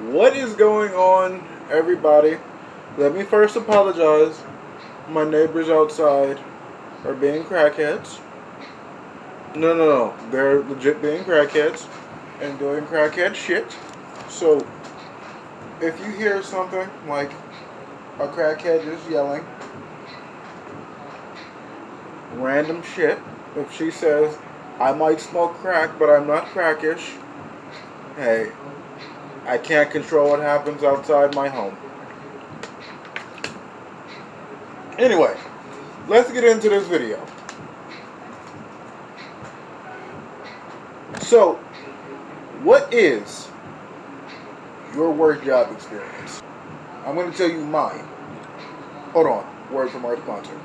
What is going on, everybody? Let me first apologize. My neighbors outside are being crackheads. No. They're legit being crackheads and doing crackhead shit. So, if you hear something like a crackhead just yelling random shit, if she says, I might smoke crack, but I'm not crackish, hey, I can't control what happens outside my home. Anyway, let's get into this video. So, what is your worst job experience? I'm going to tell you mine. Hold on, word from our sponsor.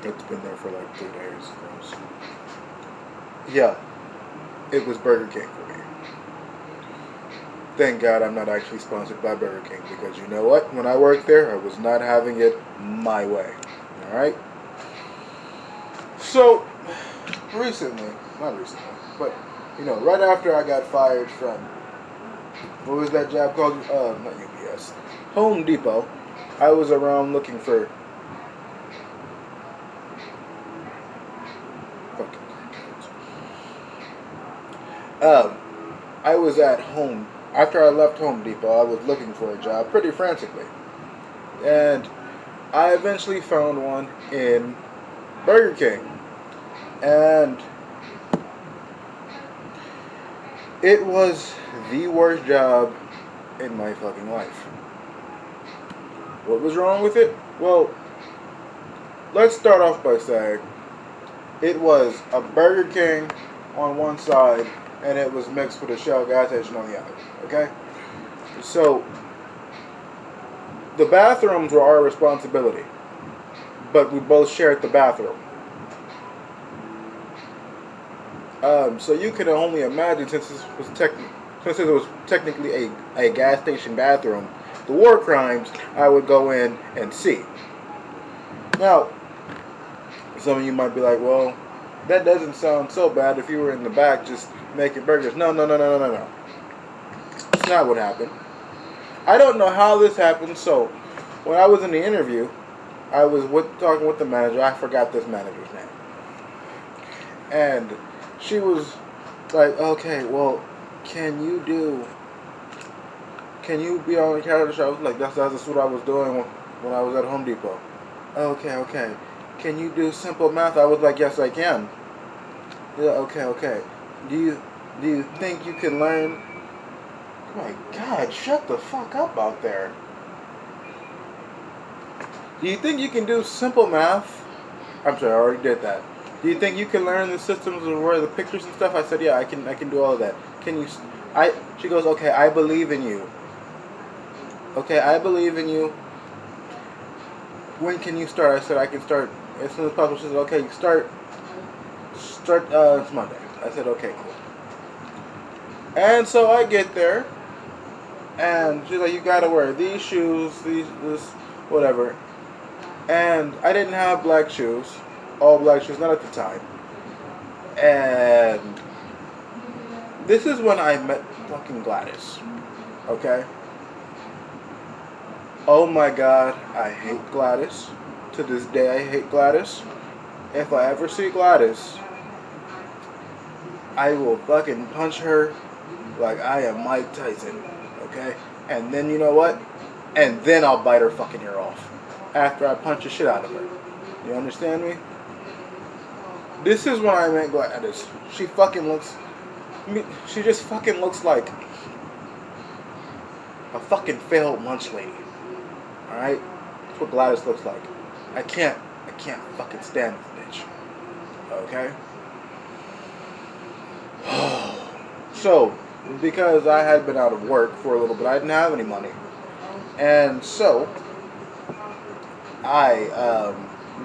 It's been there for like 2 days. Gross. Yeah, it was Burger King for me. Thank God I'm not actually sponsored by Burger King, because you know what? When I worked there, I was not having it my way. Alright? So, not recently, but, right after I got fired from, what was that job called? Not UPS. Home Depot. I was around looking for fucking crackheads. I was at home. After I left Home Depot, I was looking for a job pretty frantically. And I eventually found one in Burger King. And it was the worst job in my fucking life. What was wrong with it? Well, let's start off by saying it was a Burger King on one side and it was mixed with a Shell gas station on the other. Okay? So, the bathrooms were our responsibility, but we both shared the bathroom. So you can only imagine, since it was technically a gas station bathroom, the war crimes I would go in and see. Now, some of you might be like, well, that doesn't sound so bad if you were in the back just making burgers. No. That's not what happened. I don't know how this happened. So, when I was in the interview, I was talking with the manager. I forgot this manager's name. And she was like, okay, well, can you be on the counter? I was like, that's what I was doing when I was at Home Depot. Okay. Can you do simple math? I was like, yes, I can. Yeah, okay. Do you think you can learn? Oh my God, shut the fuck up out there. Do you think you can do simple math? I'm sorry, I already did that. Do you think you can learn the systems of where the pictures and stuff? I said, yeah, I can do all of that. Can you? She goes, okay, I believe in you. Okay, I believe in you. When can you start? I said, I can start as soon as possible. She said, okay, you start, it's Monday. I said, okay, cool. And so I get there, and she's like, you gotta wear these shoes, this, whatever. And I didn't have black shoes, all black shoes, not at the time. And this is when I met fucking Gladys, okay? Oh my God, I hate Gladys. To this day, I hate Gladys. If I ever see Gladys, I will fucking punch her like I am Mike Tyson, okay? And then you know what? And then I'll bite her fucking ear off after I punch the shit out of her. You understand me? This is when I met Gladys. She just fucking looks like a fucking failed lunch lady. Alright? That's what Gladys looks like. I can't fucking stand this bitch. Okay? So, because I had been out of work for a little bit, I didn't have any money. And so, I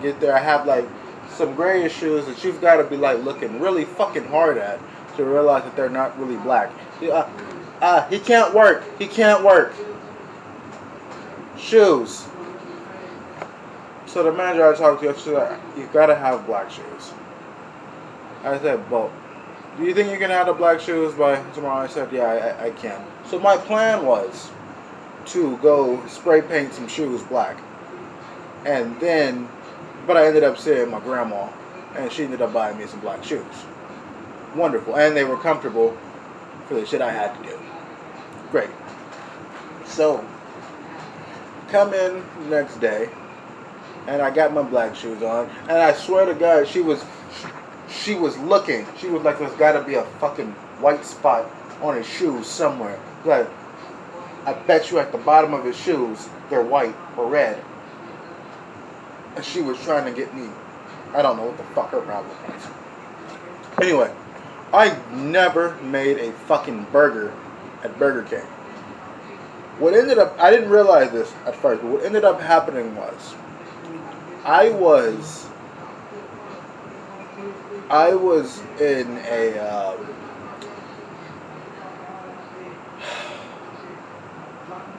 get there, I have like some grayish shoes that you've got to be like looking really fucking hard at to realize that they're not really black. He can't work. Shoes. So the manager I talked to yesterday, you gotta have black shoes. I said, well, do you think you can have the black shoes by tomorrow? I said, yeah, I can. So my plan was to go spray paint some shoes black. And then, but I ended up seeing my grandma, and she ended up buying me some black shoes. Wonderful. And they were comfortable for the shit I had to do. Great. So, come in the next day, and I got my black shoes on, and I swear to God, she was looking. She was like, there's got to be a fucking white spot on his shoes somewhere. Like, I bet you at the bottom of his shoes, they're white or red. And she was trying to get me. I don't know what the fuck her problem was. Anyway, I never made a fucking burger at Burger King. What ended up, I didn't realize this at first, but what ended up happening was, I was in a,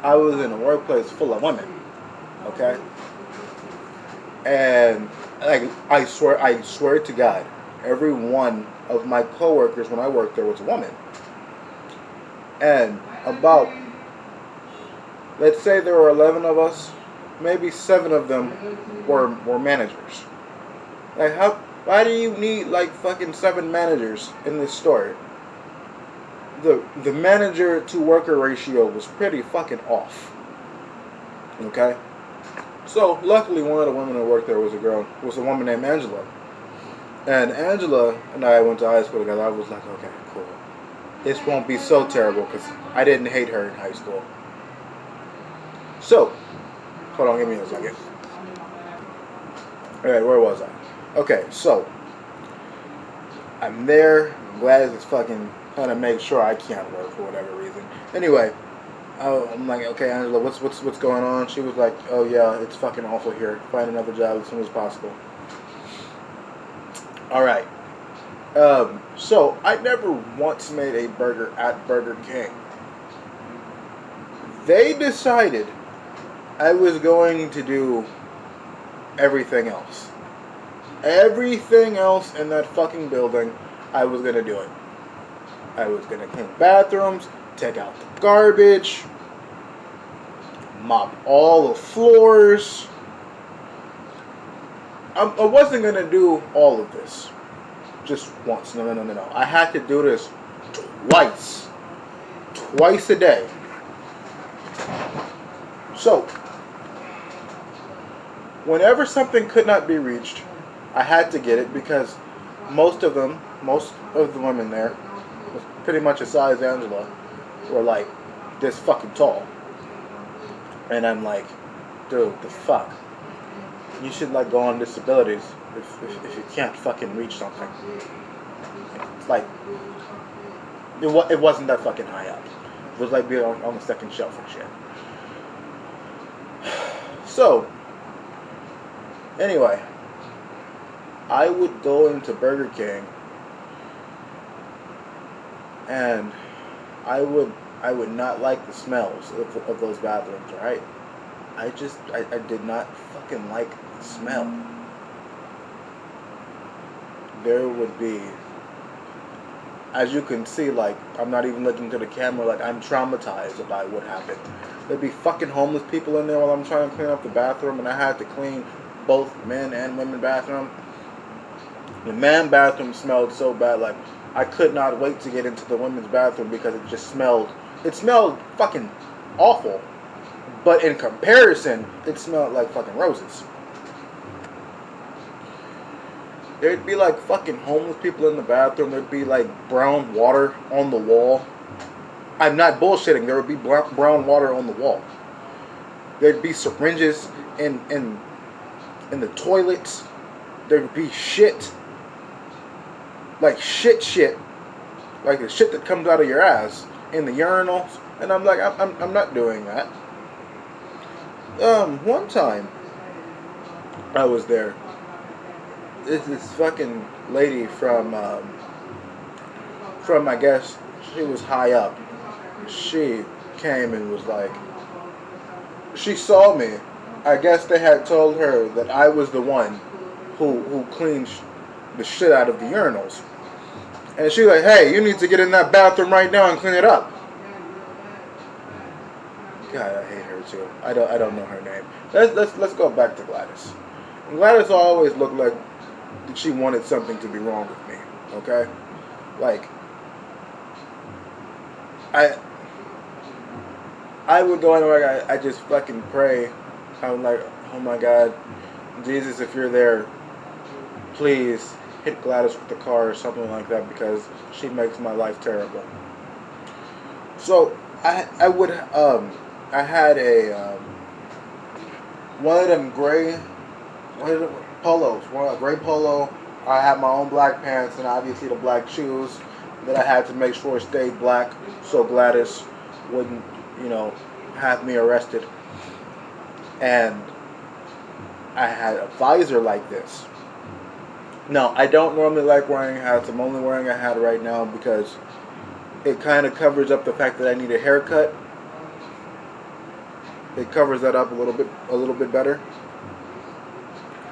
I was in a workplace full of women, okay? And like I swear to God, every one of my coworkers when I worked there was a woman. And about, let's say there were 11 of us, maybe 7 of them were managers. Like why do you need like fucking 7 managers in this store? The manager to worker ratio was pretty fucking off. Okay? So luckily one of the women that worked there was a woman named Angela. And Angela and I went to high school together. I was like, okay, cool. This won't be so terrible because I didn't hate her in high school. So, hold on, give me a second. Alright, where was I? Okay, so I'm there. I'm glad it's fucking trying to make sure I can't work for whatever reason. Anyway, I'm like, okay, Angela, what's going on? She was like, oh yeah, it's fucking awful here. Find another job as soon as possible. All right. So I never once made a burger at Burger King. They decided I was going to do everything else. Everything else in that fucking building, I was gonna do it. I was gonna clean bathrooms, take out the garbage, mop all the floors. I wasn't gonna do all of this just once. No. I had to do this twice a day. So, whenever something could not be reached, I had to get it because most of the women there, was pretty much a size Angela, were like this fucking tall. And I'm like, dude, the fuck? You should like go on disabilities if you can't fucking reach something. It's like, it wasn't that fucking high up. It was like being on the second shelf and shit. So, anyway, I would go into Burger King and I would not like the smells of those bathrooms, right? I did not fucking like the smell. There would be, as you can see, like, I'm not even looking to the camera, like, I'm traumatized by what happened. There'd be fucking homeless people in there while I'm trying to clean up the bathroom, and I had to clean both men and women bathroom. The man bathroom smelled so bad, like, I could not wait to get into the women's bathroom because it smelled fucking awful. But in comparison, it smelled like fucking roses. There'd be like fucking homeless people in the bathroom. There'd be like brown water on the wall. I'm not bullshitting. There would be brown water on the wall. There'd be syringes in the toilets. There'd be shit. Like shit. Like the shit that comes out of your ass in the urinals. And I'm like, I'm not doing that. One time I was there. This fucking lady from I guess she was high up. She came and was like, she saw me I guess they had told her that I was the one who cleaned the shit out of the urinals. And she's like, hey, you need to get in that bathroom right now and clean it up. God, I hate her too. I don't know her name. Let's go back to Gladys. Gladys always looked like she wanted something to be wrong with me. Okay? Like, I would go anywhere. I just fucking pray. I'm like, oh my God, Jesus, if you're there, please hit Gladys with the car or something like that, because she makes my life terrible. So I had a one of them gray, polos, a gray polo. I had my own black pants and obviously the black shoes that I had to make sure stayed black so Gladys wouldn't, have me arrested. And I had a visor like this. Now, I don't normally like wearing hats. I'm only wearing a hat right now because it kind of covers up the fact that I need a haircut. It covers that up a little bit better.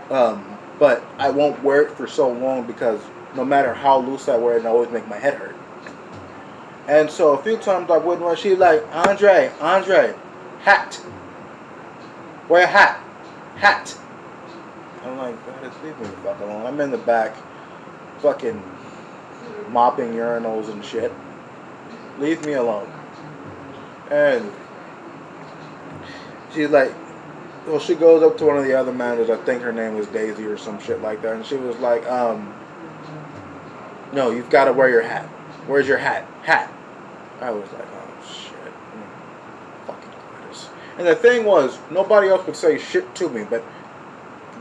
But I won't wear it for so long because no matter how loose I wear it, it always make my head hurt. And so a few times I wouldn't wear. She's like, Andre, hat. Wear a hat. I'm like, God, just leave me the fuck alone. I'm in the back, fucking mopping urinals and shit. Leave me alone. And she's like, well, she goes up to one of the other managers. I think her name was Daisy or some shit like that. And she was like, no, you've got to wear your hat. Where's your hat? Hat. I was like, oh, shit. Fucking Gladys. And the thing was, nobody else would say shit to me, but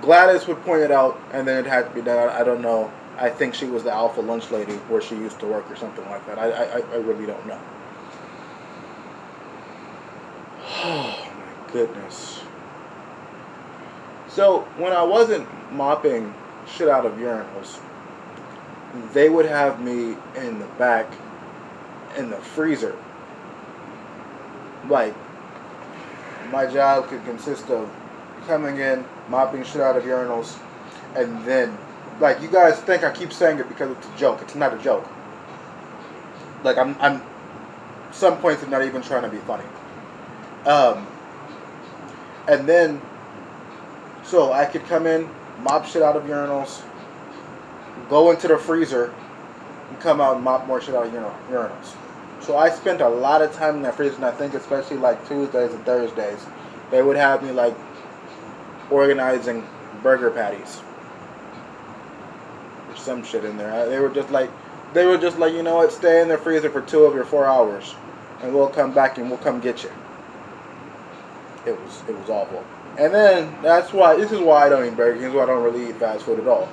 Gladys would point it out, and then it had to be done. I don't know. I think she was the alpha lunch lady where she used to work or something like that. I really don't know. Oh, my goodness. So, when I wasn't mopping shit out of urinals, they would have me in the back in the freezer. Like, my job could consist of coming in, mopping shit out of urinals, and then, like, you guys think I keep saying it because it's a joke. It's not a joke. Like, I'm some points I'm not even trying to be funny. And then, so I could come in, mop shit out of urinals, go into the freezer, and come out and mop more shit out of urinals. So I spent a lot of time in that freezer, and I think especially like Tuesdays and Thursdays, they would have me like organizing burger patties or some shit in there. They were just like, you know what, stay in the freezer for 2 of your 4 hours, and we'll come back and we'll come get you. It was awful. And then this is why I don't eat Burger King. This is why I don't really eat fast food at all.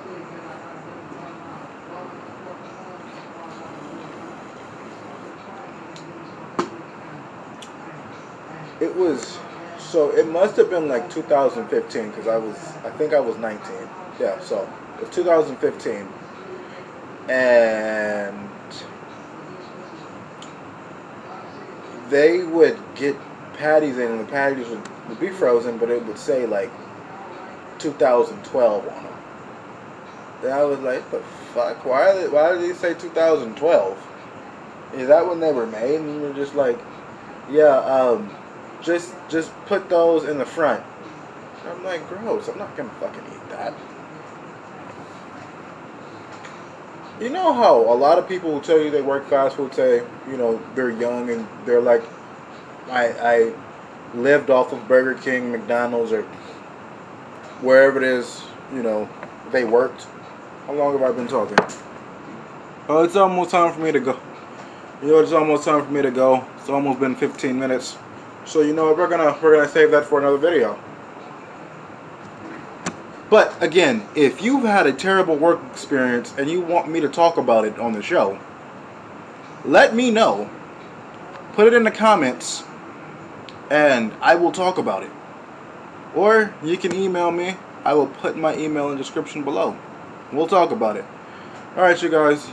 It must have been like 2015 because I think I was 19. Yeah, so it's 2015. And they would get patties in, and the patties would be frozen, but it would say like 2012 on them. And I was like, the fuck? Why did they say 2012? Is that when they were made? And we were just like, yeah, just put those in the front. And I'm like, gross. I'm not gonna fucking eat that. You know how a lot of people who tell you they work fast food say, they're young and they're like, I lived off of Burger King, McDonald's, or wherever it is, they worked. How long have I been talking? Oh, it's almost time for me to go. It's almost time for me to go. It's almost been 15 minutes. So we're gonna save that for another video. But again, if you've had a terrible work experience and you want me to talk about it on the show, let me know. Put it in the comments and I will talk about it. Or you can email me. I will put my email in the description below. We'll talk about it. Alright, you guys.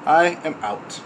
I am out.